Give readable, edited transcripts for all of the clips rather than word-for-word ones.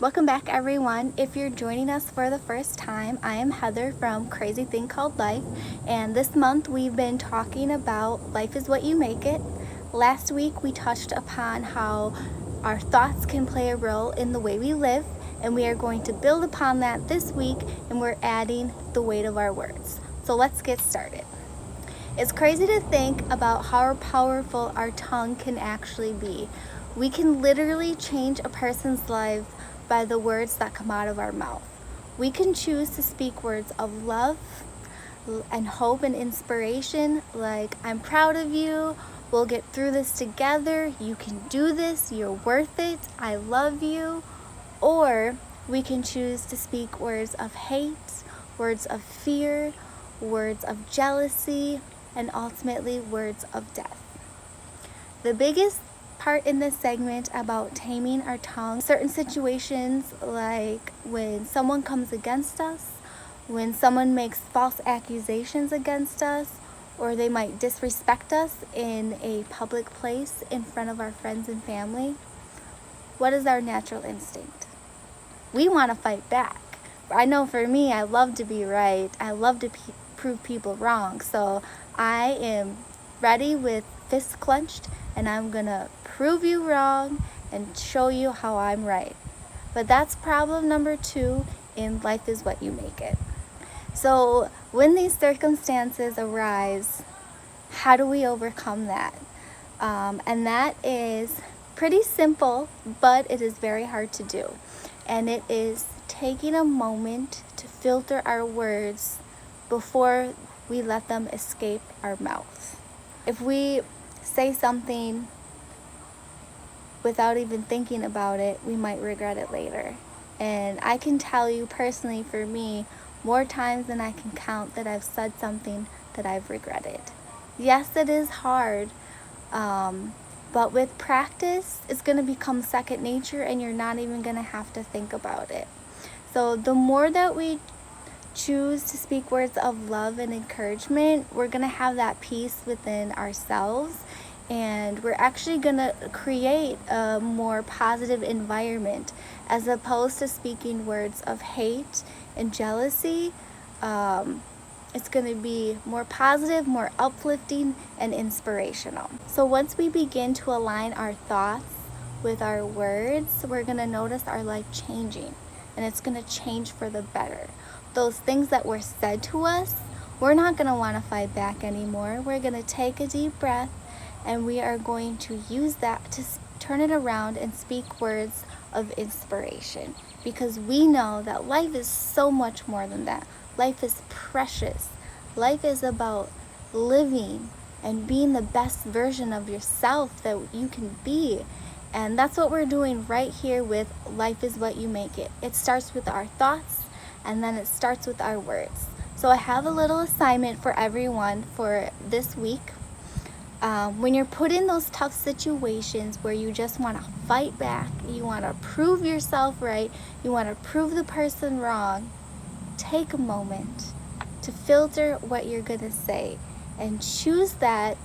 Welcome back, everyone. If you're joining us for the first time, I am Heather from Crazy Thing Called Life, and this month we've been talking about life is what you make it. Last week we touched upon how our thoughts can play a role in the way we live, and we are going to build upon that this week, and we're adding the weight of our words. So let's get started. It's crazy to think about how powerful our tongue can actually be. We can literally change a person's life by the words that come out of our mouth. We can choose to speak words of love and hope and inspiration, like, I'm proud of you, we'll get through this together, you can do this, you're worth it, I love you. Or we can choose to speak words of hate, words of fear, words of jealousy, and ultimately words of death. The biggest part in this segment about taming our tongue, certain situations like when someone comes against us, when someone makes false accusations against us, or they might disrespect us in a public place in front of our friends and family. What is our natural instinct? We want to fight back. I know for me, I love to be right. I love to prove people wrong. So I am ready with fists clenched, and I'm gonna prove you wrong and show you how I'm right. But that's problem number 2 in life is what you make it. So when these circumstances arise, how do we overcome that? And that is pretty simple, but it is very hard to do. And it is taking a moment to filter our words before we let them escape our mouth. If we say something without even thinking about it, we might regret it later. And I can tell you personally, for me, more times than I can count that I've said something that I've regretted. Yes, it is hard, but with practice, it's going to become second nature, and you're not even going to have to think about it. So the more that we choose to speak words of love and encouragement, we're going to have that peace within ourselves, and we're actually going to create a more positive environment as opposed to speaking words of hate and jealousy. It's going to be more positive, more uplifting, and inspirational. So once we begin to align our thoughts with our words, we're going to notice our life changing, and it's going to change for the better. Those things that were said to us, we're not going to want to fight back anymore. We're going to take a deep breath, and we are going to use that to turn it around and speak words of inspiration, because we know that life is so much more than that. Life is precious. Life is about living and being the best version of yourself that you can be. And that's what we're doing right here with Life is What You Make It. It starts with our thoughts, and then it starts with our words. So I have a little assignment for everyone for this week. When you're put in those tough situations where you just want to fight back, you want to prove yourself right, you want to prove the person wrong, take a moment to filter what you're going to say and choose that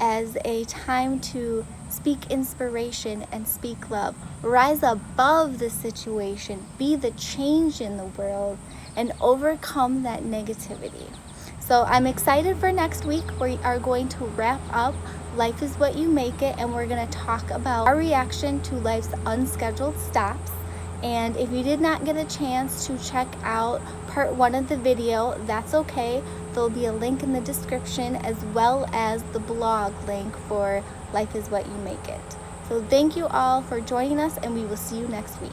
as a time to speak inspiration and speak love. Rise above the situation, be the change in the world, and overcome that negativity. So I'm excited for next week. We are going to wrap up Life is What You Make It, and we're going to talk about our reaction to life's unscheduled stops. And if you did not get a chance to check out part 1 of the video, that's okay. There'll be a link in the description, as well as the blog link for Life is What You Make It. So thank you all for joining us, and we will see you next week.